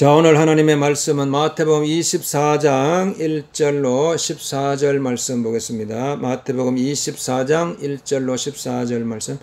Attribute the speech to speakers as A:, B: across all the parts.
A: 자, 오늘 하나님의 말씀은 마태복음 24장 1절로 14절 말씀 보겠습니다. 마태복음 24장 1절로 14절 말씀.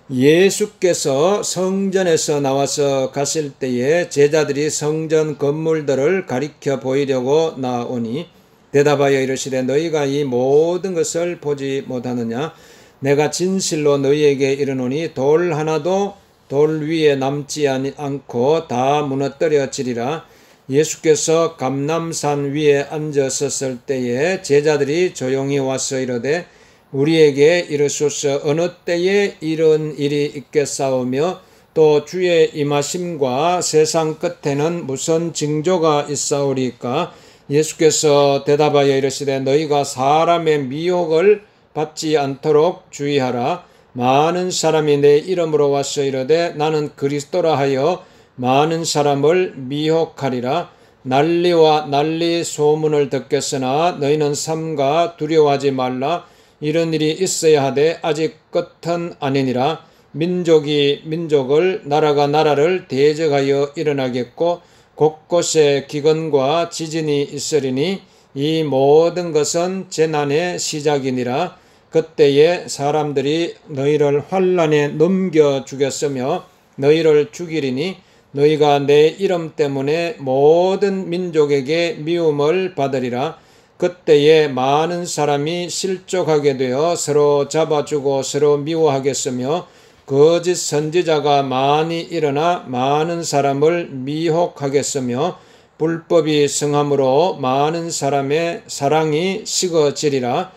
A: 예수께서 성전에서 나와서 가실 때에 제자들이 성전 건물들을 가리켜 보이려고 나오니 대답하여 이르시되 너희가 이 모든 것을 보지 못하느냐? 내가 진실로 너희에게 이르노니 돌 하나도 돌 위에 남지 않고 다 무너뜨려지리라. 예수께서 감람산 위에 앉으셨을 때에 제자들이 조용히 와서 이르되 우리에게 이르소서 어느 때에 이런 일이 있겠사오며 또 주의 임하심과 세상 끝에는 무슨 징조가 있사오리까? 예수께서 대답하여 이르시되 너희가 사람의 미혹을 받지 않도록 주의하라. 많은 사람이 내 이름으로 와서 이르되 나는 그리스도라 하여 많은 사람을 미혹하리라. 난리와 난리 소문을 듣겠으나 너희는 삼가 두려워하지 말라. 이런 일이 있어야 하되 아직 끝은 아니니라. 민족이 민족을 나라가 나라를 대적하여 일어나겠고 곳곳에 기근과 지진이 있으리니 이 모든 것은 재난의 시작이니라. 그때에 사람들이 너희를 환난에 넘겨 주겠으며 너희를 죽이리니 너희가 내 이름 때문에 모든 민족에게 미움을 받으리라. 그때에 많은 사람이 실족하게 되어 서로 잡아주고 서로 미워하겠으며 거짓 선지자가 많이 일어나 많은 사람을 미혹하겠으며 불법이 성함으로 많은 사람의 사랑이 식어지리라.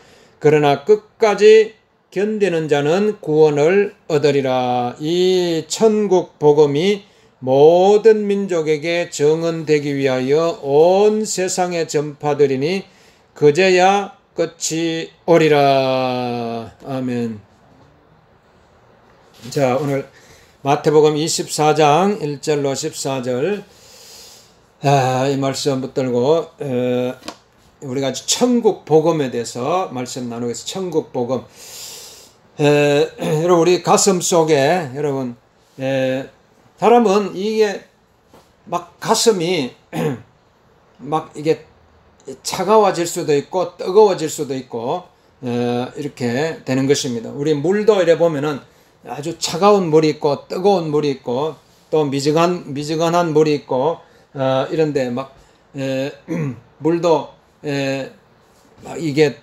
A: 그러나 끝까지 견디는 자는 구원을 얻으리라. 이 천국 복음이 모든 민족에게 정언되기 위하여 온 세상에 전파되리니 그제야 끝이 오리라. 아멘. 자, 오늘 마태복음 24장 1절로 14절 이 말씀 붙들고 우리가 천국 복음에 대해서 말씀 나누겠습니다. 천국 복음. 여러분 우리 가슴 속에 여러분 사람은 이게 막 가슴이 막 이게 차가워질 수도 있고 뜨거워질 수도 있고 이렇게 되는 것입니다. 우리 물도 이래 보면은 아주 차가운 물이 있고 뜨거운 물이 있고 또 미지근한 물이 있고 이런데 막 물도 이게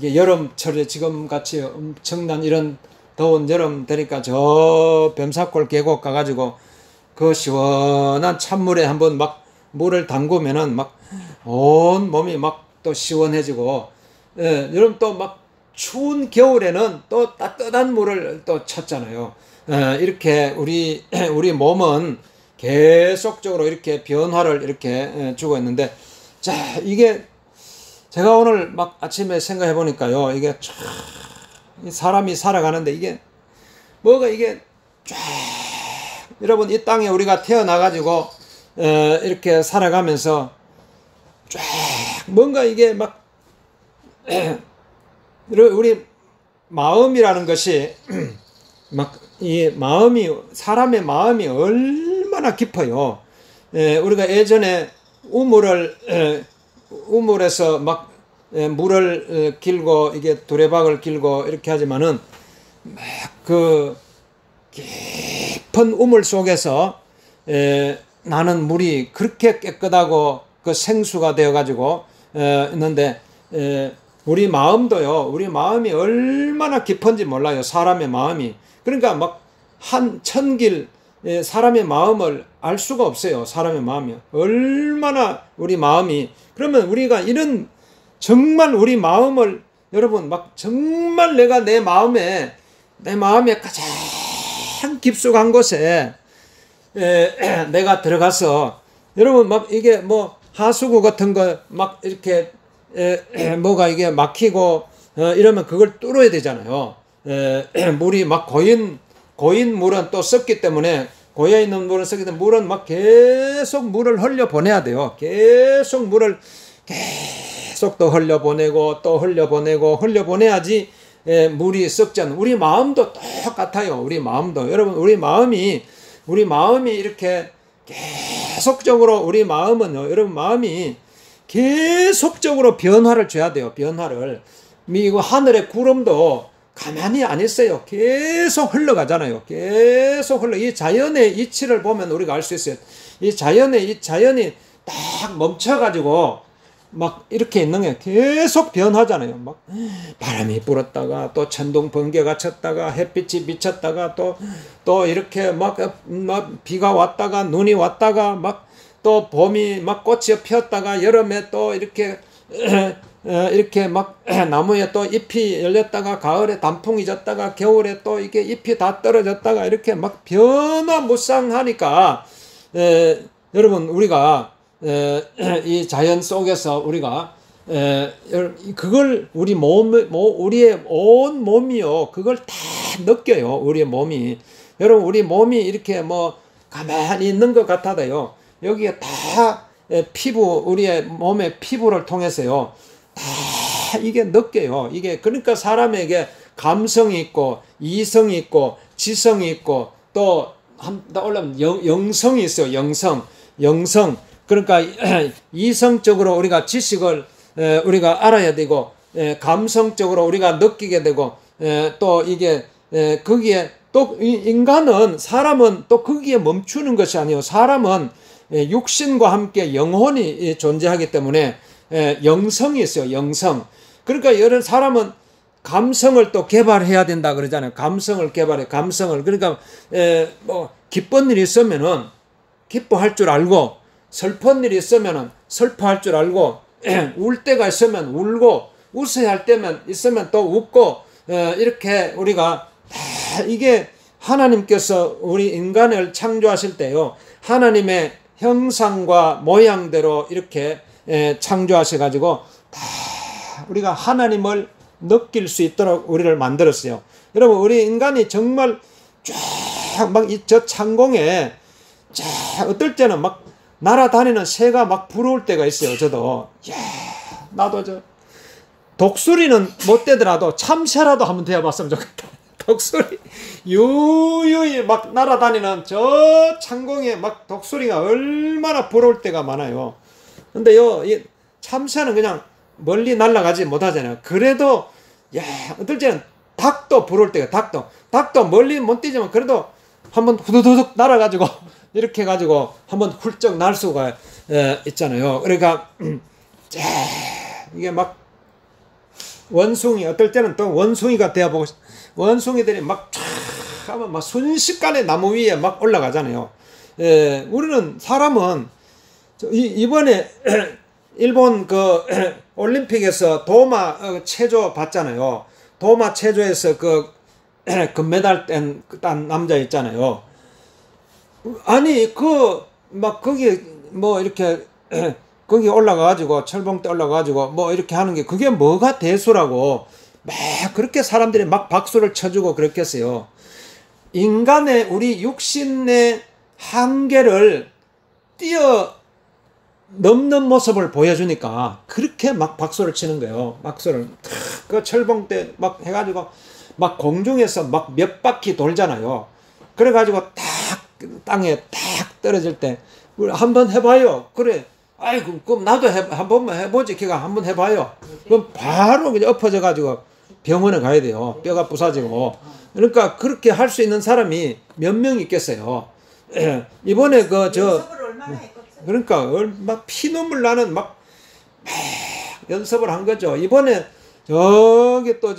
A: 여름철에 지금 같이 엄청난 이런 더운 여름 되니까 저 뱀사골 계곡 가가지고 그 시원한 찬물에 한번 막 물을 담그면은 막 온 몸이 막 또 시원해지고 여러분 또 막 추운 겨울에는 또 따뜻한 물을 또 찾잖아요. 이렇게 우리 몸은 계속적으로 이렇게 변화를 이렇게 주고 있는데 자, 이게 제가 오늘 막 아침에 생각해 보니까요. 이게 쫙 사람이 살아가는데 이게 뭐가 이게 쫙 여러분 이 땅에 우리가 태어나 가지고 이렇게 살아가면서 쫙 뭔가 이게 막 우리 마음이라는 것이 막 이 마음이 사람의 마음이 얼마나 깊어요. 우리가 예전에 우물에서 막 물을 길고 이게 두레박을 길고 이렇게 하지만은 막 그 깊은 우물 속에서 나는 물이 그렇게 깨끗하고 그 생수가 되어 가지고 있는데 우리 마음도요. 우리 마음이 얼마나 깊은지 몰라요. 사람의 마음이. 그러니까 막 한 천길 사람의 마음을 알 수가 없어요. 사람의 마음이 얼마나 우리 마음이 그러면 우리가 이런 정말 우리 마음을 여러분 막 정말 내가 내 마음에 가장 깊숙한 곳에 내가 들어가서 여러분 막 이게 뭐 하수구 같은 거 막 이렇게 뭐가 이게 막히고 이러면 그걸 뚫어야 되잖아요. 물이 막 고인 물은 또 썩기 때문에 고여있는 물은 썩기 때문에 물은 막 계속 물을 흘려보내야 돼요. 계속 물을 계속 또 흘려보내야지 물이 썩지 않는. 우리 마음도 똑같아요. 우리 마음도 여러분 우리 마음이 이렇게 계속 계속적으로 우리 마음은요, 여러분 마음이 계속적으로 변화를 줘야 돼요. 변화를. 이거 하늘의 구름도 가만히 안 있어요. 계속 흘러가잖아요. 계속 이 자연의 이치를 보면 우리가 알 수 있어요. 이 자연이 딱 멈춰가지고 막 이렇게 있는 게 계속 변하잖아요. 막 바람이 불었다가 또 천둥 번개가 쳤다가 햇빛이 비쳤다가 또 이렇게 막 비가 왔다가 눈이 왔다가 막 또 봄이 막 꽃이 피었다가 여름에 또 이렇게 막 나무에 또 잎이 열렸다가 가을에 단풍이 졌다가 겨울에 또 이게 잎이 다 떨어졌다가 이렇게 막 변화무쌍하니까 여러분 우리가 이 자연 속에서 우리가 그걸 우리의 온 몸이요 그걸 다 느껴요. 우리의 몸이. 여러분 우리 몸이 이렇게 뭐 가만히 있는 것 같아도요 여기에 다 피부, 우리의 몸의 피부를 통해서요 다 이게 느껴요. 이게 그러니까 사람에게 감성이 있고 이성이 있고 지성이 있고 또 올라면 영성이 있어요. 영성. 그러니까 이성적으로 우리가 지식을 우리가 알아야 되고 감성적으로 우리가 느끼게 되고 또 이게 거기에 또 사람은 또 거기에 멈추는 것이 아니에요. 사람은 육신과 함께 영혼이 존재하기 때문에 영성이 있어요. 영성. 그러니까 이런 사람은 감성을 또 개발해야 된다 그러잖아요. 감성을 개발해. 감성을. 그러니까 뭐 기쁜 일이 있으면은 기뻐할 줄 알고 슬픈 일이 있으면은 슬퍼할 줄 알고 울 때가 있으면 울고 웃어야 할 때면 있으면 또 웃고 이렇게 우리가 다 이게 하나님께서 우리 인간을 창조하실 때요 하나님의 형상과 모양대로 이렇게 창조하셔가지고 다 우리가 하나님을 느낄 수 있도록 우리를 만들었어요. 여러분 우리 인간이 정말 쫙 막 저 창공에 쫙 어떨 때는 막 날아다니는 새가 막 부러울 때가 있어요. 저도 나도 저 독수리는 못 되더라도 참새라도 한번 되어봤으면 좋겠다. 독수리 유유히 막 날아다니는 저 창공에 막 독수리가 얼마나 부러울 때가 많아요. 근데요 이 참새는 그냥 멀리 날아가지 못하잖아요. 그래도 어떨 때는 닭도 부러울 때가 닭도 멀리 못 뛰지만 그래도 한번 후두둑 날아가지고 이렇게 해가지고 한번 훌쩍 날 수가 있잖아요. 그러니까 이게 막 원숭이 어떨 때는 또 원숭이가 되어보고 원숭이들이 막 하면 막 순식간에 나무 위에 막 올라가잖아요. 우리는 사람은 이번에 일본 그 올림픽에서 도마 체조 봤잖아요. 도마 체조에서 그 금메달 딴 남자 있잖아요. 아니 막 거기 뭐 이렇게 거기 올라가가지고 철봉대 올라가가지고 뭐 이렇게 하는 게 그게 뭐가 대수라고 막 그렇게 사람들이 막 박수를 쳐주고 그랬겠어요. 인간의 우리 육신의 한계를 뛰어넘는 모습을 보여주니까 그렇게 막 박수를 치는 거예요. 박수를 그 철봉대 막 해가지고 막 공중에서 막 몇 바퀴 돌잖아요. 그래가지고 딱 땅에 딱 떨어질 때 한번 해봐요. 그래. 아이고 그럼 나도 한 번만 해보지. 걔가 한번 해봐요. 그럼 바로 그냥 엎어져가지고 병원에 가야 돼요. 뼈가 부서지고. 그러니까 그렇게 할 수 있는 사람이 몇 명 있겠어요. 이번에 그러니까 막 피눈물 나는 막 연습을 한 거죠. 이번에 저기 또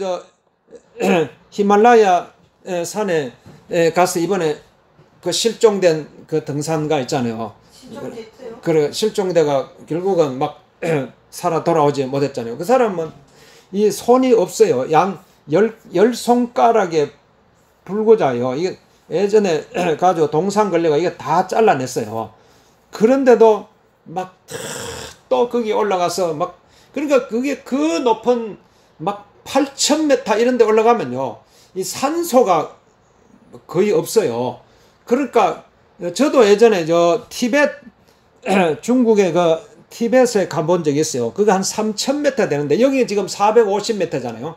A: 히말라야 산에 가서 이번에 그 실종된 그 등산가 있잖아요.
B: 실종됐어요?
A: 그래 실종대가 결국은 막 살아 돌아오지 못했잖아요. 그 사람은 이 손이 없어요. 열 손가락에 불구자요. 이게 예전에 가지고 동상 걸려가 이게 다 잘라냈어요. 그런데도 막 또 거기 올라가서 막 그러니까 그게 그 높은 막 8,000m 이런 데 올라가면요. 이 산소가 거의 없어요. 그러니까 저도 예전에 티벳 중국의 그 티벳에 가본 적이 있어요. 그게 한 3,000m 되는데 여기 지금 450m잖아요.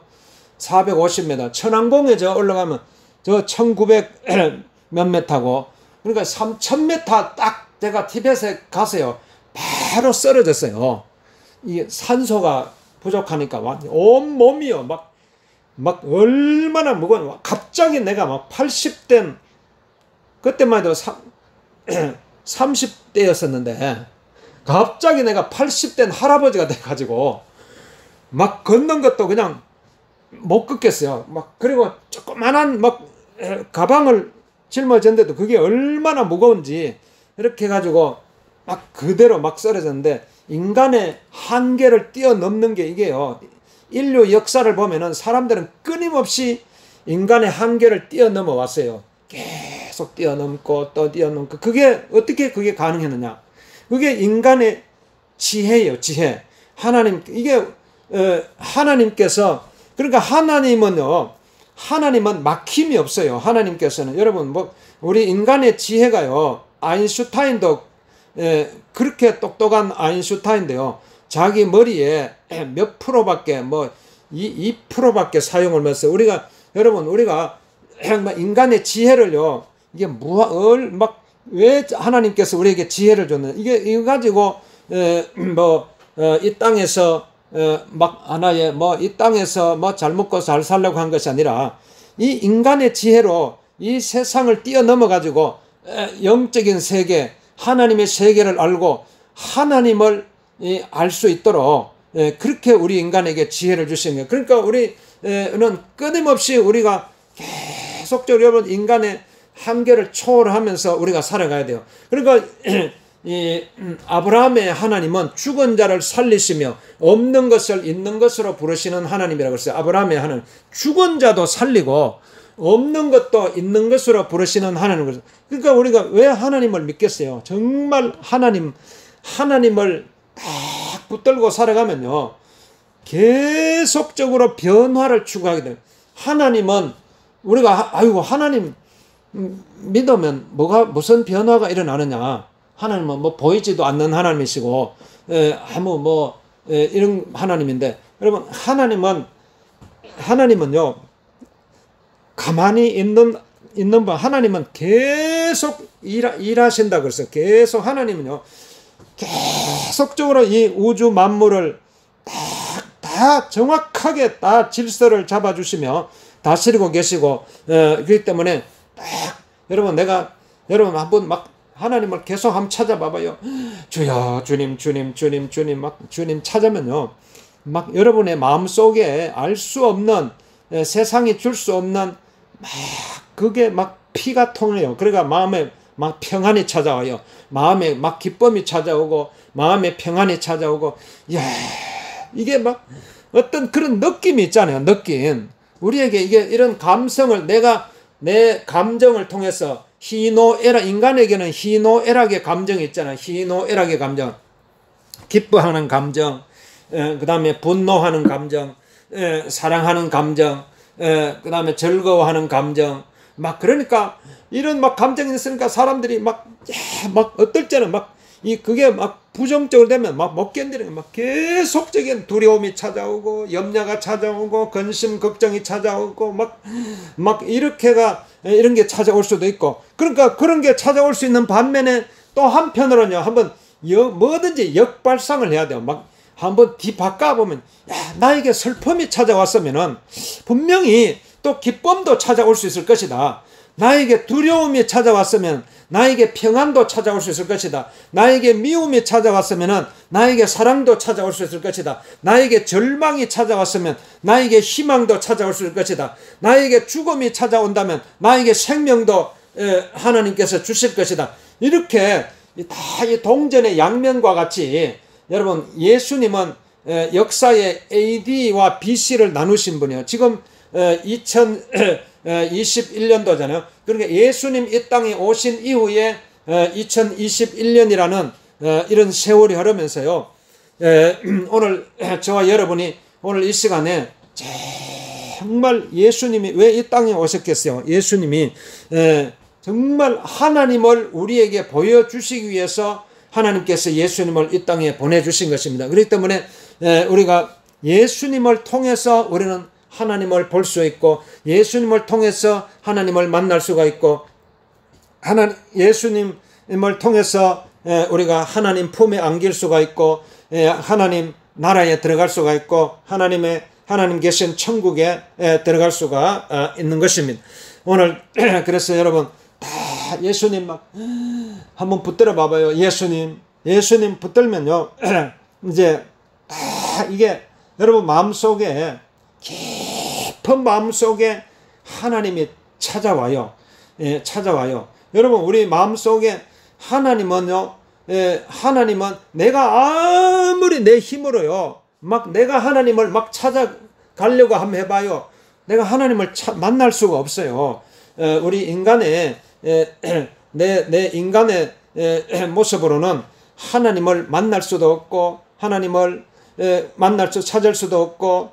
A: 450m. 천왕봉에 올라가면 1,900 몇 m고 그러니까 3,000m 딱 제가 티벳에 가서요 바로 쓰러졌어요. 이 산소가 부족하니까 온 몸이요 막 얼마나 무거운, 갑자기 내가 막 80대 그때만 해도 30대였었는데 갑자기 내가 80대 할아버지가 돼가지고 막 걷는 것도 그냥 못 걷겠어요. 막 그리고 조그만한 막 가방을 짊어졌는데도 그게 얼마나 무거운지 이렇게 해가지고 막 그대로 막 쓰러졌는데, 인간의 한계를 뛰어넘는 게 이게요, 인류 역사를 보면은 사람들은 끊임없이 인간의 한계를 뛰어넘어 왔어요. 계속 뛰어넘고 또 뛰어넘고. 그게 어떻게 그게 가능했느냐? 그게 인간의 지혜예요. 지혜. 하나님, 이게 하나님께서, 그러니까 하나님은 막힘이 없어요. 하나님께서는. 여러분, 뭐 우리 인간의 지혜가요, 아인슈타인도 그렇게 똑똑한 아인슈타인인데요, 자기 머리에 몇 프로밖에, 뭐 2%밖에 사용을 못했어요. 여러분 우리가 인간의 지혜를요, 이게 왜 하나님께서 우리에게 지혜를 줬느냐? 이거 가지고 이 땅에서 막 하나의 이 땅에서 잘 먹고 잘 살려고 한 것이 아니라, 이 인간의 지혜로 이 세상을 뛰어넘어 가지고 영적인 세계, 하나님의 세계를 알고 하나님을 알 수 있도록 그렇게 우리 인간에게 지혜를 주신 거예요. 그러니까 우리는 끊임없이 우리가 계속적으로 여러분 인간의 한계를 초월하면서 우리가 살아가야 돼요. 그러니까 이 아브라함의 하나님은 죽은 자를 살리시며 없는 것을 있는 것으로 부르시는 하나님이라고 했어요. 아브라함의 하나님, 죽은 자도 살리고 없는 것도 있는 것으로 부르시는 하나님을. 그러니까 우리가 왜 하나님을 믿겠어요? 정말 하나님을 딱 붙들고 살아가면요, 계속적으로 변화를 추구하게 돼요. 하나님은 우리가 하나님 믿으면 무슨 변화가 일어나느냐? 하나님은 보이지도 않는 하나님이시고 이런 하나님인데, 여러분 하나님은요 가만히 있는 분, 하나님은 계속 일하신다 그랬어요. 계속 하나님은요 계속적으로 이 우주 만물을 다 정확하게 다 질서를 잡아주시며 다스리고 계시고, 그렇기 때문에 여러분 한번 하나님을 계속 한번 찾아봐봐요. 주여, 주님 주님 찾으면요, 여러분의 마음속에 알 수 없는, 세상이 줄 수 없는 그게 피가 통해요. 그러니까 마음에 평안이 찾아와요. 마음에 기쁨이 찾아오고, 마음에 평안이 찾아오고, 이게 어떤 그런 느낌이 있잖아요. 느낌. 우리에게 이런 감성을 내 감정을 통해서 희노애락, 인간에게는 희노애락의 감정이 있잖아요. 희노애락의 감정, 기뻐하는 감정, 그 다음에 분노하는 감정, 사랑하는 감정, 그 다음에 즐거워하는 감정, 그러니까 이런 감정이 있으니까 사람들이 어떨 때는 그게 부정적으로 되면 못 견디는, 계속적인 두려움이 찾아오고, 염려가 찾아오고, 근심 걱정이 찾아오고, 이런 게 찾아올 수도 있고. 그러니까 그런 게 찾아올 수 있는 반면에 또 한편으로는요, 한번 뭐든지 역발상을 해야 돼요. 한번 뒤바꿔보면, 나에게 슬픔이 찾아왔으면은 분명히 또 기쁨도 찾아올 수 있을 것이다. 나에게 두려움이 찾아왔으면 나에게 평안도 찾아올 수 있을 것이다. 나에게 미움이 찾아왔으면 나에게 사랑도 찾아올 수 있을 것이다. 나에게 절망이 찾아왔으면 나에게 희망도 찾아올 수 있을 것이다. 나에게 죽음이 찾아온다면 나에게 생명도 하나님께서 주실 것이다. 이렇게 다 이 동전의 양면과 같이, 여러분 예수님은 역사의 AD와 BC를 나누신 분이에요. 지금 2021년도잖아요. 그러니까 예수님 이 땅에 오신 이후에 2021년이라는 이런 세월이 흐르면서요, 오늘 저와 여러분이 오늘 이 시간에 정말 예수님이 왜 이 땅에 오셨겠어요? 예수님이 정말 하나님을 우리에게 보여주시기 위해서 하나님께서 예수님을 이 땅에 보내주신 것입니다. 그렇기 때문에 우리가 예수님을 통해서 우리는 하나님을 볼 수 있고, 예수님을 통해서 하나님을 만날 수가 있고, 예수님을 통해서 우리가 하나님 품에 안길 수가 있고 하나님 나라에 들어갈 수가 있고 하나님 계신 천국에 들어갈 수가 있는 것입니다. 오늘 그래서 여러분 다 예수님 막 한번 붙들어 봐봐요. 예수님 붙들면요 이제 다 이게 여러분 마음속에 깊은 마음속에 하나님이 찾아와요. 찾아와요. 여러분 우리 마음속에 하나님은요, 하나님은 내가 아무리 내 힘으로요, 막 내가 하나님을 막 찾아가려고 한번 해봐요. 내가 하나님을 만날 수가 없어요. 우리 인간의, 내 인간의 모습으로는 하나님을 만날 수도 없고, 하나님을 찾을 수도 없고,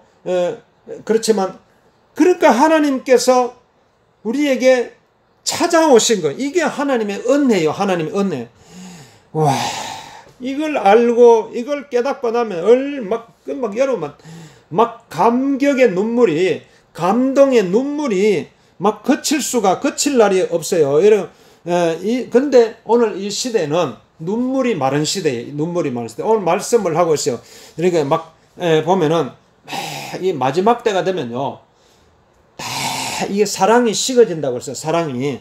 A: 그렇지만, 그러니까 하나님께서 우리에게 찾아오신 거, 이게 하나님의 은혜요. 하나님의 은혜. 와, 이걸 알고 이걸 깨닫고 나면 여러분 막 감격의 눈물이, 감동의 눈물이 막 그칠 날이 없어요. 여러분, 근데 오늘 이 시대는 눈물이 마른 시대예요. 눈물이 마른 시대. 오늘 말씀을 하고 있어요. 그러니까 막 보면은 이 마지막 때가 되면요. 이게 사랑이 식어진다고 했어요. 사랑이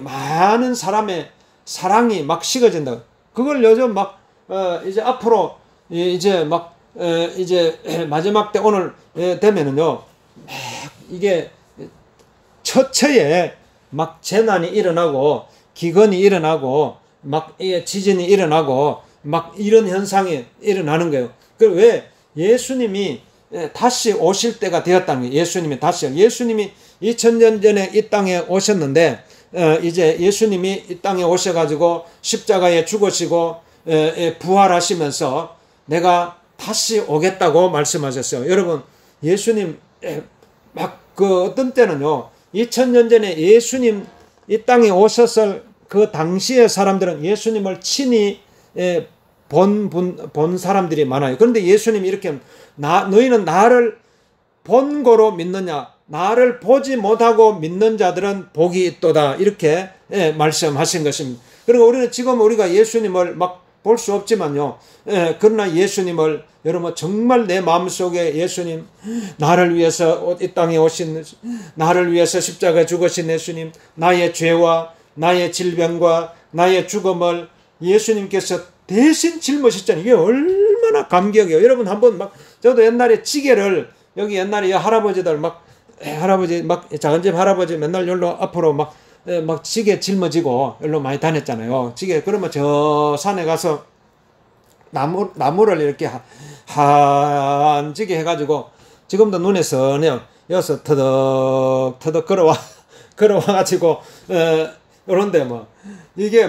A: 많은 사람의 사랑이 막 식어진다. 그걸 요즘 막 이제 앞으로 이제 마지막 때 오늘 되면은요, 이게 처처에 막 재난이 일어나고 기근이 일어나고 막 지진이 일어나고 막 이런 현상이 일어나는 거예요. 그 왜 예수님이 다시 오실 때가 되었다는 거예요. 예수님이 2000년 전에 이 땅에 오셨는데 이제 예수님이 이 땅에 오셔가지고 십자가에 죽으시고 부활하시면서 내가 다시 오겠다고 말씀하셨어요. 여러분, 예수님 막 그 어떤 때는요, 2000년 전에 예수님 이 땅에 오셨을 그 당시의 사람들은 예수님을 친히 본 사람들이 많아요. 그런데 예수님이 이렇게 너희는 나를 본고로 믿느냐, 나를 보지 못하고 믿는 자들은 복이 있도다, 이렇게 말씀하신 것입니다. 그리고 우리는 지금 우리가 예수님을 막 볼 수 없지만요, 그러나 예수님을 여러분 정말 내 마음속에 예수님, 나를 위해서 이 땅에 오신, 나를 위해서 십자가에 죽으신 예수님, 나의 죄와 나의 질병과 나의 죽음을 예수님께서 대신 짊어졌잖아요. 이게 얼마나 감격이에요. 여러분 한번 저도 옛날에 찌개를, 여기 옛날에 할아버지들 할아버지 작은 집 할아버지 맨날 여기로 앞으로 막 찌개 짊어지고 여기로 많이 다녔잖아요. 찌개, 그러면 저 산에 가서 나무를 이렇게 한지게 해가지고, 지금도 눈에 선해요. 여기서 터덕 걸어와가지고, 그런데 이게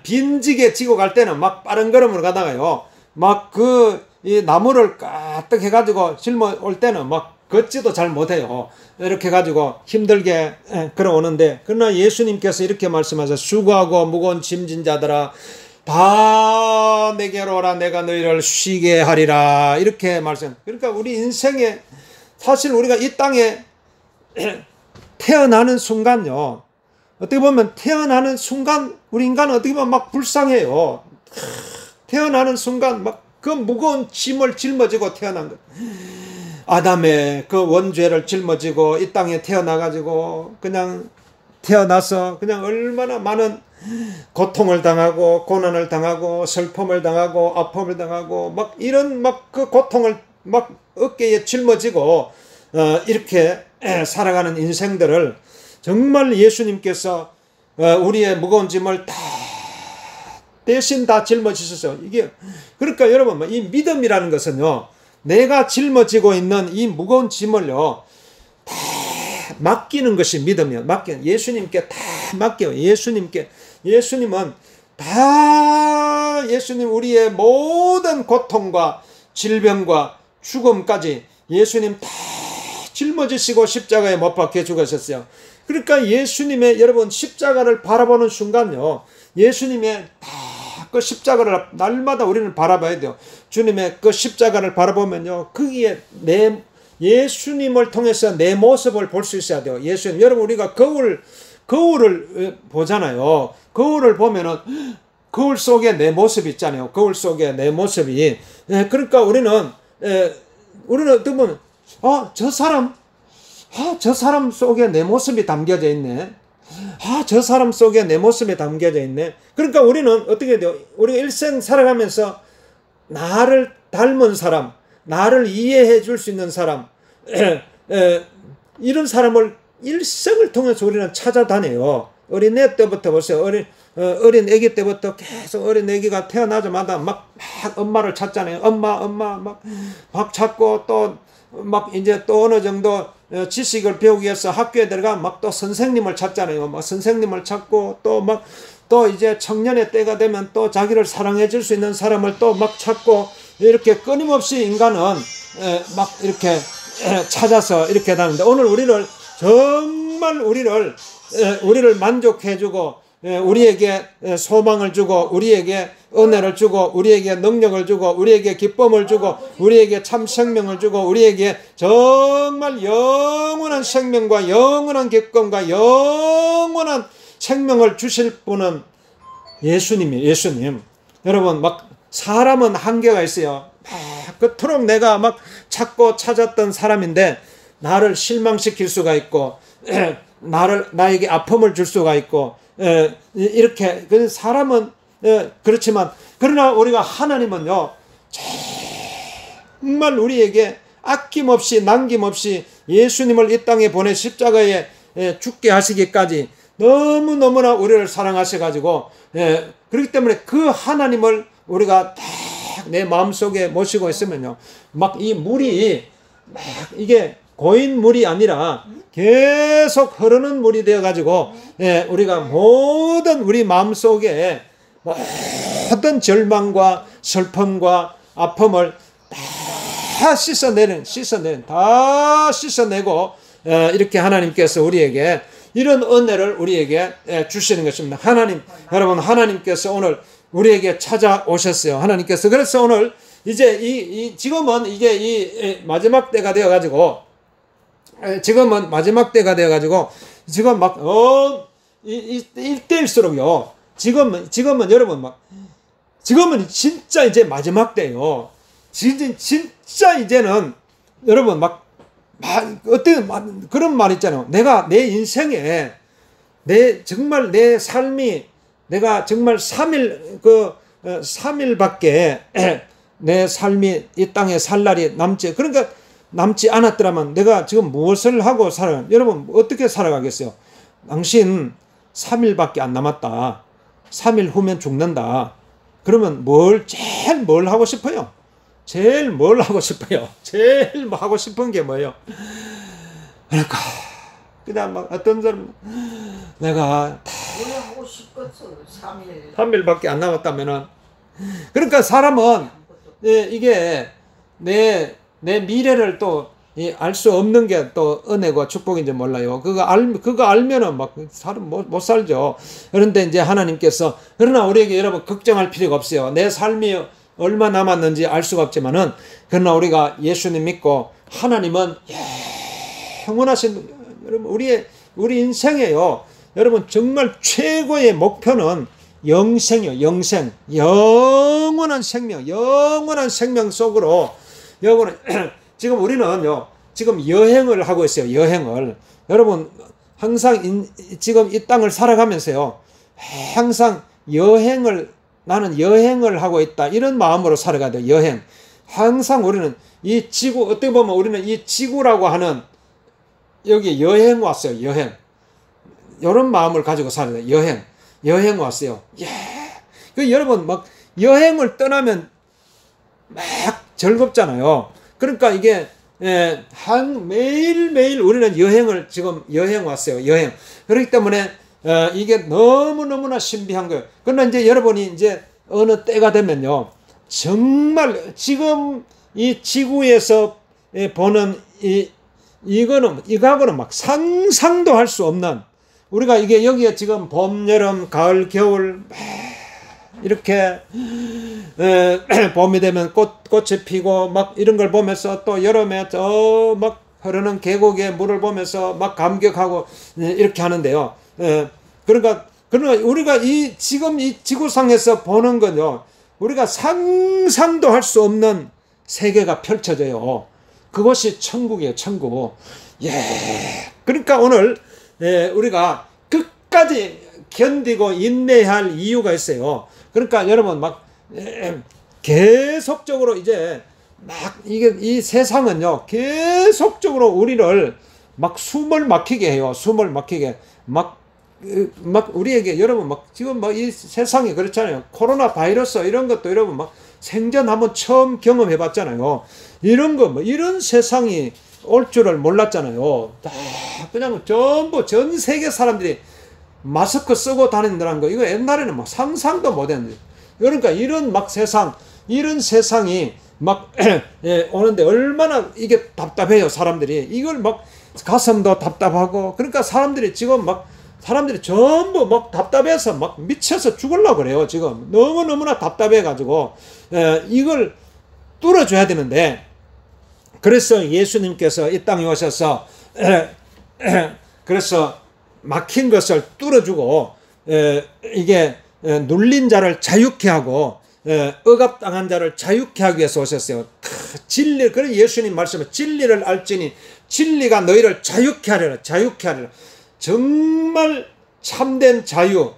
A: 빈지게 지고 갈 때는 빠른 걸음으로 가다가요, 이 나무를 까뜩 해가지고 짊어 올 때는 걷지도 잘 못해요. 이렇게 해가지고 힘들게 걸어오는데, 그러나 예수님께서 이렇게 말씀하셔서 수고하고 무거운 짐진 자들아 다 내게로 오라, 내가 너희를 쉬게 하리라, 이렇게 말씀. 그러니까 우리 인생에 사실 우리가 이 땅에 태어나는 순간요, 어떻게 보면 태어나는 순간 우리 인간은 어떻게 보면 불쌍해요. 태어나는 순간 그 무거운 짐을 짊어지고 태어난 것. 아담의 그 원죄를 짊어지고 이 땅에 태어나가지고 그냥 태어나서 그냥 얼마나 많은 고통을 당하고 고난을 당하고 슬픔을 당하고 아픔을 당하고 이런 그 고통을 어깨에 짊어지고 이렇게 살아가는 인생들을 정말 예수님께서 우리의 무거운 짐을 대신 다 짊어지셨어요. 이게 그러니까 여러분, 이 믿음이라는 것은요, 내가 짊어지고 있는 이 무거운 짐을요 다 맡기는 것이 믿음이에요. 예수님께 다 맡겨요. 예수님은 예수님 우리의 모든 고통과 질병과 죽음까지 예수님 다 짊어지시고 십자가에 못 박혀 죽으셨어요. 그러니까 예수님의, 여러분, 십자가를 바라보는 순간요, 예수님의 그 십자가를 날마다 우리는 바라봐야 돼요. 주님의 그 십자가를 바라보면요, 거기에 예수님을 통해서 내 모습을 볼 수 있어야 돼요. 예수님, 여러분, 우리가 거울 거울을 보잖아요. 거울을 보면은 거울 속에 내 모습이 있잖아요. 거울 속에 내 모습이. 그러니까 우리는 어떻게 보면 저 사람 속에 내 모습이 담겨져 있네. 저 사람 속에 내 모습이 담겨져 있네. 그러니까 우리는 어떻게 돼요? 우리가 일생 살아가면서 나를 닮은 사람, 나를 이해해 줄 수 있는 사람, 이런 사람을 일생을 통해서 우리는 찾아다녀요. 어린애 때부터 보세요. 어린 애기 때부터 계속 어린 애기가 태어나자마자 막 엄마를 찾잖아요. 엄마 막 찾고 또 막 이제 또 어느 정도 지식을 배우기 위해서 학교에 들어가 막 또 선생님을 찾잖아요. 막 선생님을 찾고 또 이제 청년의 때가 되면 또 자기를 사랑해 줄 수 있는 사람을 또 막 찾고 이렇게 끊임없이 인간은 막 이렇게 찾아서 이렇게 다는데 오늘 우리를 정말 우리를 만족해 주고 우리에게 소망을 주고 우리에게 은혜를 주고 우리에게 능력을 주고 우리에게 기쁨을 주고 우리에게 참 생명을 주고 우리에게 정말 영원한 생명과 영원한 기쁨과 영원한 생명을 주실 분은 예수님이에요. 예수님. 여러분 막 사람은 한계가 있어요. 그토록 내가 막 찾고 찾았던 사람인데 나를 실망시킬 수가 있고 나에게 아픔을 줄 수가 있고 이렇게 사람은 그렇지만 그러나 우리가 하나님은요 정말 우리에게 아낌없이 남김없이 예수님을 이 땅에 보내 십자가에 죽게 하시기까지 너무너무나 우리를 사랑하셔가지고 그렇기 때문에 그 하나님을 우리가 딱 내 마음속에 모시고 있으면요 막 이 물이 막 이게 고인 물이 아니라 계속 흐르는 물이 되어가지고 우리가 모든 우리 마음속에 모든 절망과 슬픔과 아픔을 다 씻어내고 이렇게 하나님께서 우리에게 이런 은혜를 우리에게 주시는 것입니다. 여러분 하나님께서 오늘 우리에게 찾아오셨어요. 하나님께서 그래서 오늘 이제 지금은 이게 이 마지막 때가 되어가지고 지금 막 이때일수록요 지금은 여러분 지금은 진짜 이제 마지막 때요. 진짜 이제는 여러분 어떤 그런 말 있잖아요. 내가 내 인생에 정말 내 삶이 내가 정말 3일밖에 내 삶이 이 땅에 살 날이 그러니까 남지 않았더라면 내가 지금 무엇을 하고 여러분 어떻게 살아가겠어요? 당신 3일밖에 안 남았다. 3일 후면 죽는다. 그러면 제일 뭘 하고 싶어요? 제일 뭐 하고 싶은 게 뭐예요? 그러니까 그냥 어떤 사람 내가
B: 뭘 하고 싶겠어
A: 3일밖에 안 남았다면은 그러니까 사람은 이게 내 미래를 또 알 수 없는 게 또 은혜고 축복인지 몰라요. 그거 알면은 사람 못 살죠. 그런데 이제 하나님께서 그러나 우리에게 여러분 걱정할 필요가 없어요. 내 삶이 얼마 남았는지 알 수가 없지만은 그러나 우리가 예수님 믿고 하나님은 영원하신 여러분 우리 인생에요. 여러분 정말 최고의 목표는 영생이요. 영원한 생명 속으로 지금 우리는요. 지금 여행을 하고 있어요. 여러분 항상 지금 이 땅을 살아가면서요. 항상 나는 여행을 하고 있다. 이런 마음으로 살아가야 돼요. 여행. 항상 우리는 이 지구 어떻게 보면 우리는 이 지구라고 하는 여기 여행 왔어요. 여행. 이런 마음을 가지고 살아야 돼요. 여행 왔어요. 여러분 여행을 떠나면 즐겁잖아요. 그러니까 이게 매일매일 우리는 지금 여행 왔어요. 그렇기 때문에 이게 너무너무나 신비한 거예요. 그러나 이제 여러분이 이제 어느 때가 되면요. 정말 지금 이 지구에서 보는 이거하고는 상상도 할 수 없는 우리가 이게 여기에 지금 봄, 여름, 가을, 겨울 이렇게 봄이 되면 꽃이 피고 이런 걸 보면서 또 여름에 흐르는 계곡의 물을 보면서 감격하고 이렇게 하는데요. 그러니까 우리가 지금 이 지구상에서 보는 건요, 우리가 상상도 할 수 없는 세계가 펼쳐져요. 그것이 천국이에요, 천국. 그러니까 오늘 우리가 끝까지 견디고 인내해야 할 이유가 있어요. 그러니까 여러분 계속적으로 이제 이 세상은요, 계속적으로 우리를 숨을 막히게 해요. 숨을 막히게. 우리에게 여러분 지금 이 세상이 그렇잖아요. 코로나 바이러스 이런 것도 여러분 생전 한번 처음 경험해 봤잖아요. 이런 거 이런 세상이 올 줄을 몰랐잖아요. 다 그냥 전부 전 세계 사람들이 마스크 쓰고 다닌다는 거, 이거 옛날에는 상상도 못 했는데. 그러니까 이런 이런 세상이 오는데 얼마나 이게 답답해요, 사람들이. 이걸 가슴도 답답하고. 그러니까 사람들이 지금 사람들이 전부 답답해서 미쳐서 죽으려고 그래요, 지금. 너무너무나 답답해가지고, 이걸 뚫어줘야 되는데, 그래서 예수님께서 이 땅에 오셔서, 그래서 막힌 것을 뚫어주고, 이게 눌린 자를 자유케 하고, 억압당한 자를 자유케 하기 위해서 오셨어요. 그래 예수님 말씀은 진리를 알지니 진리가 너희를 자유케 하리라. 자유케 하리라. 정말 참된 자유,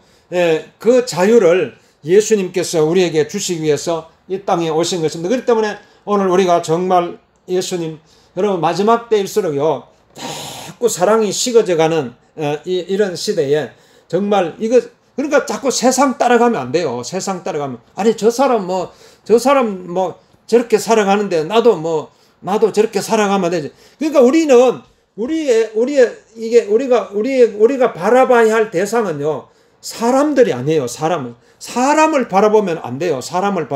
A: 그 자유를 예수님께서 우리에게 주시기 위해서 이 땅에 오신 것입니다. 그렇기 때문에 오늘 우리가 정말 예수님, 여러분 마지막 때일수록요, 자꾸 사랑이 식어져가는 이런 시대에 정말 그러니까 자꾸 세상 따라가면 안 돼요. 세상 따라가면, 아니 저 사람 저렇게 살아가는데 나도 저렇게 살아가면 되지. 그러니까 우리가 바라봐야 할 대상은요, 사람들이 아니에요. 사람을 바라보면 안 돼요. 사람을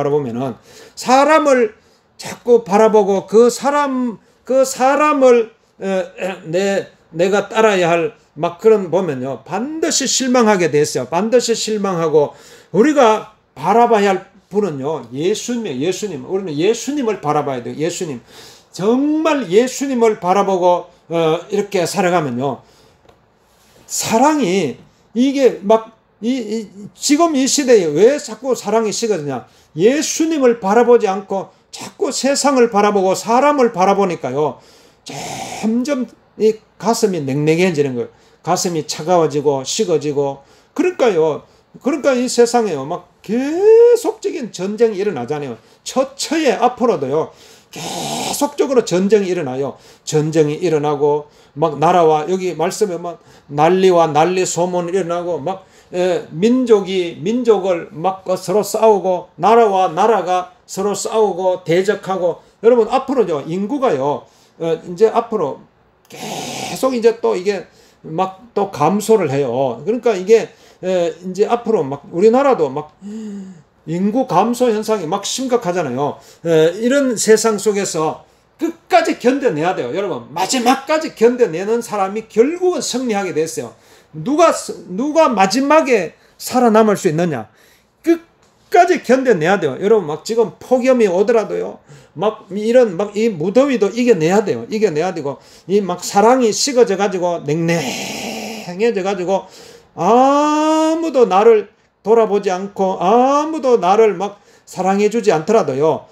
A: 자꾸 바라보고 그 사람을 내가 따라야 할 그런 보면요, 반드시 실망하게 됐어요. 반드시 실망하고, 우리가 바라봐야 할 분은요, 예수님이에요. 예수님. 우리는 예수님을 바라봐야 돼요. 예수님. 정말 예수님을 바라보고 이렇게 살아가면요, 사랑이 이게 지금 이 시대에 왜 자꾸 사랑이 식어지냐? 예수님을 바라보지 않고 자꾸 세상을 바라보고 사람을 바라보니까요, 점점 이 가슴이 냉랭해지는 거예요. 가슴이 차가워지고 식어지고. 그러니까 이 세상에요, 계속적인 전쟁이 일어나잖아요. 처처에 앞으로도요, 계속적으로 전쟁이 일어나요. 전쟁이 일어나고, 나라와, 여기 말씀에 난리와 난리 소문이 일어나고, 민족을 서로 싸우고, 나라와 나라가 서로 싸우고, 대적하고. 여러분, 앞으로요, 인구가요, 이제 앞으로 계속 이제 또 이게 또 감소를 해요. 그러니까 이게 이제 앞으로 우리나라도 인구 감소 현상이 심각하잖아요. 이런 세상 속에서 끝까지 견뎌내야 돼요. 여러분, 마지막까지 견뎌내는 사람이 결국은 승리하게 됐어요. 누가 마지막에 살아남을 수 있느냐? 끝까지 견뎌내야 돼요. 여러분, 지금 폭염이 오더라도요, 이 무더위도 이겨내야 돼요. 이겨내야 되고, 사랑이 식어져가지고, 냉랭해져가지고, 아무도 나를 돌아보지 않고, 아무도 나를 사랑해주지 않더라도요,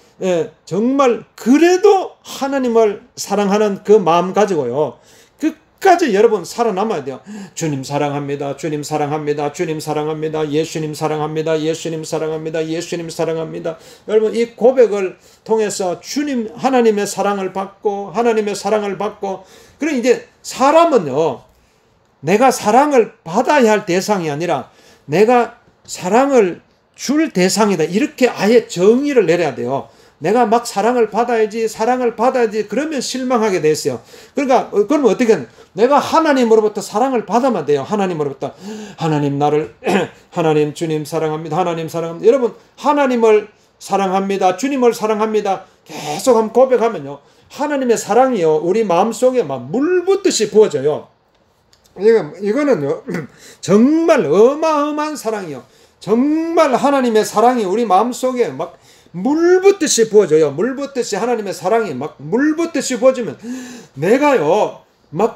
A: 정말 그래도 하나님을 사랑하는 그 마음 가지고요, 끝까지 여러분 살아남아야 돼요. 주님 사랑합니다. 주님 사랑합니다. 주님 사랑합니다. 예수님 사랑합니다. 예수님 사랑합니다. 예수님 사랑합니다. 여러분, 이 고백을 통해서 하나님의 사랑을 받고, 그래 이제 사람은요, 내가 사랑을 받아야 할 대상이 아니라 내가 사랑을 줄 대상이다. 이렇게 아예 정의를 내려야 돼요. 내가 사랑을 받아야지, 그러면 실망하게 됐어요. 그러니까, 그러면 어떻게, 내가 하나님으로부터 사랑을 받으면 돼요. 하나님으로부터. 하나님, 주님 사랑합니다. 하나님 사랑합니다. 여러분, 하나님을 사랑합니다. 주님을 사랑합니다. 계속 한번 고백하면요, 하나님의 사랑이요, 우리 마음속에 물 붓듯이 부어져요. 이거는요, 정말 어마어마한 사랑이요. 정말 하나님의 사랑이 우리 마음속에 물 붓듯이 부어져요. 물 붓듯이 하나님의 사랑이 물 붓듯이 부어지면 내가요,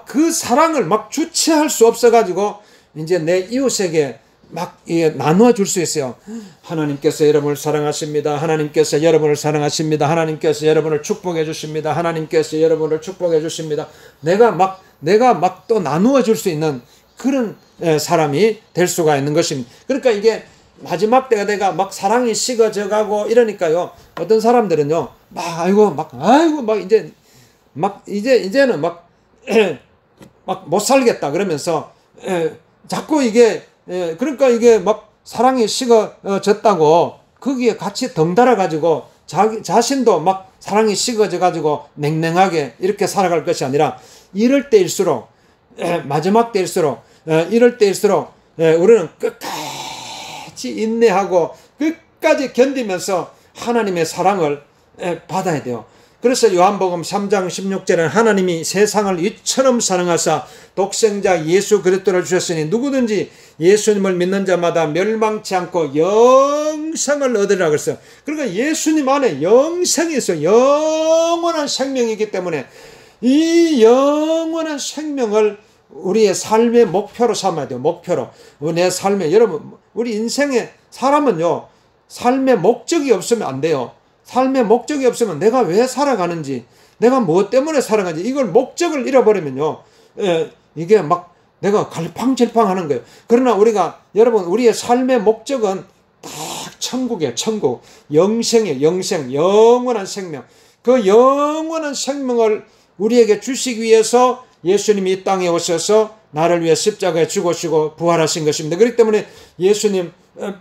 A: 그 사랑을 주체할 수 없어가지고 이제 내 이웃에게 막 나누어 줄 수 있어요. 하나님께서 여러분을 사랑하십니다. 하나님께서 여러분을 사랑하십니다. 하나님께서 여러분을 축복해 주십니다. 하나님께서 여러분을 축복해 주십니다. 내가 막 또 나누어 줄 수 있는 그런 사람이 될 수가 있는 것입니다. 그러니까 이게 마지막 때가 돼가 막 사랑이 식어져 가고 이러니까요. 어떤 사람들은요. 이제는 막 못 살겠다 그러면서 자꾸 이게 그러니까 이게 막 사랑이 식어졌다고 거기에 같이 덩달아 가지고 자신도 막 사랑이 식어져 가지고 냉랭하게 이렇게 살아갈 것이 아니라 이럴 때일수록 마지막 때일수록 이럴 때일수록 우리는 끝까지 인내하고 끝까지 견디면서 하나님의 사랑을 받아야 돼요. 그래서 요한복음 3장 16절에는 하나님이 세상을 이처럼 사랑하사 독생자 예수 그리스도를 주셨으니 누구든지 예수님을 믿는 자마다 멸망치 않고 영생을 얻으리라 그랬어요. 그러니까 예수님 안에 영생이 있어요. 영원한 생명이기 때문에 이 영원한 생명을 우리의 삶의 목표로 삼아야 돼요. 목표로. 내 삶에 여러분 우리 인생에 사람은요 삶의 목적이 없으면 안 돼요. 삶의 목적이 없으면 내가 왜 살아가는지 내가 무엇 때문에 살아가는지 이걸 목적을 잃어버리면요 이게 막 내가 갈팡질팡하는 거예요. 그러나 우리가 여러분 우리의 삶의 목적은 딱 천국이에요. 천국. 영생이에요. 영생. 영원한 생명. 그 영원한 생명을 우리에게 주시기 위해서 예수님이 이 땅에 오셔서 나를 위해 십자가에 죽으시고 부활하신 것입니다. 그렇기 때문에 예수님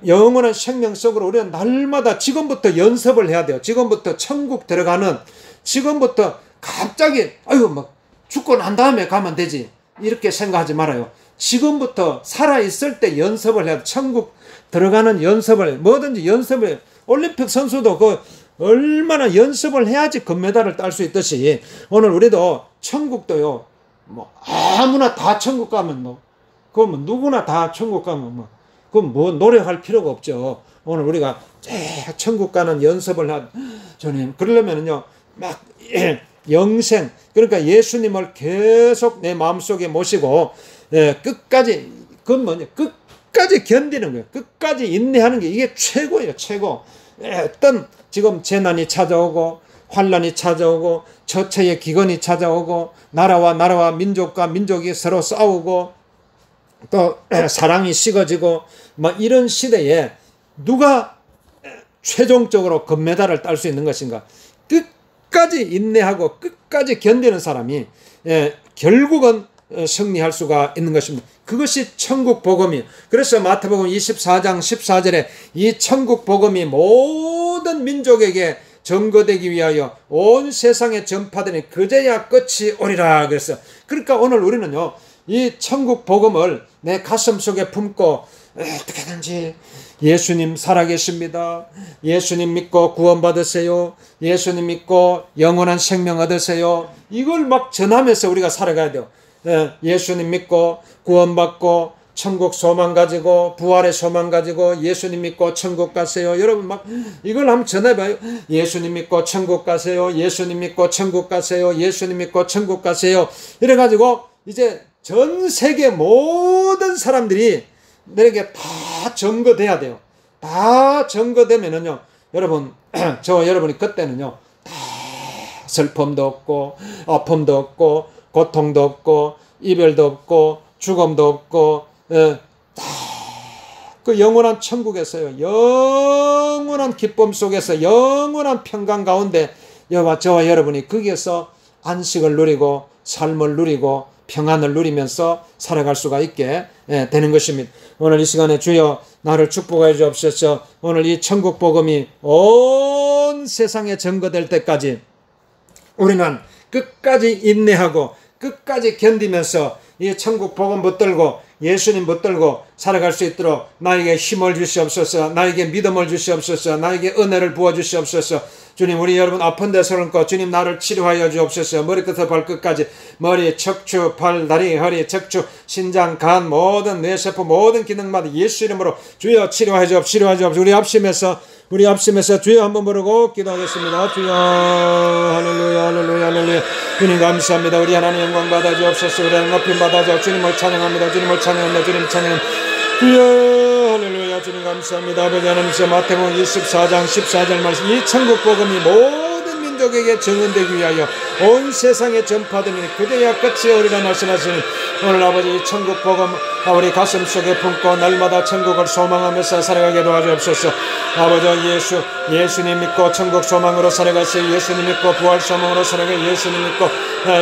A: 영원한 생명 속으로 우리는 날마다 지금부터 연습을 해야 돼요. 지금부터 천국 들어가는 지금부터 갑자기 막 죽고 난 다음에 가면 되지 이렇게 생각하지 말아요. 지금부터 살아있을 때 연습을 해야 돼. 천국 들어가는 연습을 뭐든지 연습을 해요. 올림픽 선수도 그 얼마나 연습을 해야지 금메달을 딸 수 있듯이 오늘 우리도 천국도요 뭐 아무나 다 천국 가면 그럼 누구나 다 천국 가면 그럼 노력할 필요가 없죠. 오늘 우리가 천국 가는 연습을 주님 그러려면요 막 영생 그러니까 예수님을 계속 내 마음속에 모시고 끝까지 끝까지 견디는 거예요. 끝까지 인내하는 게 이게 최고예요. 최고. 어떤 지금 재난이 찾아오고 환란이 찾아오고 처처의 기근이 찾아오고 나라와 민족과 민족이 서로 싸우고 또 사랑이 식어지고 이런 시대에 누가 최종적으로 금메달을 딸 수 있는 것인가? 끝까지 인내하고 끝까지 견디는 사람이 결국은 승리할 수가 있는 것입니다. 그것이 천국 복음이에요. 그래서 마태복음 24장 14절에 이 천국 복음이 모든 민족에게 증거되기 위하여 온 세상에 전파되니 그제야 끝이 오리라 그랬어요. 그러니까 오늘 우리는요 이 천국 복음을 내 가슴 속에 품고 어떻게든지 예수님 살아계십니다. 예수님 믿고 구원받으세요. 예수님 믿고 영원한 생명 얻으세요. 이걸 막 전하면서 우리가 살아가야 돼요. 예수님 믿고 구원받고 천국 소망 가지고 부활의 소망 가지고 예수님 믿고 천국 가세요. 여러분 막 이걸 한번 전해봐요. 예수님 믿고 천국 가세요. 예수님 믿고 천국 가세요. 예수님 믿고 천국 가세요. 이래가지고 이제 전 세계 모든 사람들이 내게 다 증거돼야 돼요. 다 증거되면은요 여러분 저와 여러분이 그때는요 다 슬픔도 없고 아픔도 없고 고통도 없고 이별도 없고 죽음도 없고 다 그 영원한 천국에서요 영원한 기쁨 속에서 영원한 평강 가운데 저와 여러분이 거기에서 안식을 누리고 삶을 누리고 평안을 누리면서 살아갈 수가 있게 되는 것입니다. 오늘 이 시간에 주여 나를 축복해 주옵소서. 오늘 이 천국 복음이 온 세상에 증거될 때까지 우리는 끝까지 인내하고 끝까지 견디면서 이 천국 복음 붙들고 예수님 붙들고 살아갈 수 있도록 나에게 힘을 주시옵소서. 나에게 믿음을 주시옵소서. 나에게 은혜를 부어 주시옵소서. 주님, 우리 여러분 아픈 데서는 거 주님 나를 치료하여 주옵소서. 머리끝부터 발끝까지, 머리, 척추, 팔, 다리, 허리, 척추, 신장, 간, 모든 뇌세포, 모든 기능마다 예수 이름으로 주여 치료하여 주옵소서. 치료하여 주옵소서. 우리 합심해서 주여 한번 부르고 기도하겠습니다. 주여, 할렐루야, 할렐루야, 할렐루야. 주님 감사합니다. 우리 하나님 영광 받아 주옵소서. 우리 하나님 높임 받아 주옵소서. 주님을 찬양합니다. 주님을 찬양합니다. 주님 찬양합니다. 주여, 할렐루야. 주님 감사합니다. 아버지 하나님께서 마태복음 24장 14절 말씀, 이 천국 복음이 모든 민족에게 증언되기 위하여 온 세상에 전파되니 그제야 끝이 오리라 말씀하시니, 오늘 아버지 천국 복음 우리 가슴 속에 품고 날마다 천국을 소망하면서 살아가게 도와주옵소서. 아버지 예수님 믿고 천국 소망으로 살아가세요. 예수님 믿고 부활 소망으로 살아가세요. 예수님 믿고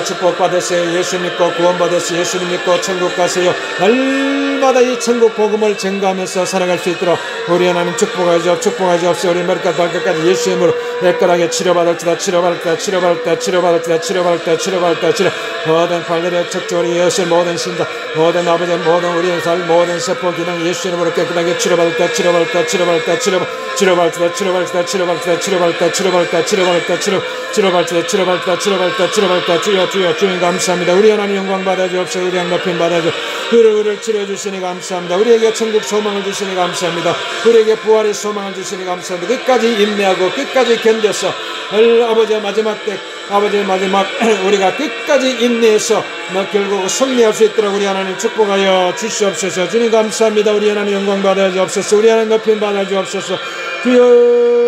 A: 축복받으세요. 예수 믿고 구원받으세요. 예수님 믿고 천국 가세요. 날마다 이 천국 복음을 증거하면서 살아갈 수 있도록 우리 하나님 축복하여 주옵소서. 우리 머리까지 발끝까지 예수 이름으로 깨끗하게 치료받을지다. 모든 발열의 척추, 우리 예수 모든 신장, 모든 아버지 모든 우리의 살, 모든 세포 기능 예수 이름으로 깨끗하게 치료받을지다. 주여 감사합니다. 우리 하나님 영광 받아 주옵소서. 우리 하나님 높임 받아 주옵소서. 우리를 치료해 주시니 감사합니다. 우리에게 천국 소망을 주시니 감사합니다. 우리에게 부활의 소망을 주시니 감사합니다. 끝까지 인내하고 끝까지 견뎌서 아버지 마지막 때 마지막 우리가 끝까지 인내해서 결국 승리할 수 있도록 우리 하나님 축복하여 주시옵소서. 주님 감사합니다. 우리 하나님 영광 받아 주옵소서. 우리 하나님 높임 받아 주옵소서. 주여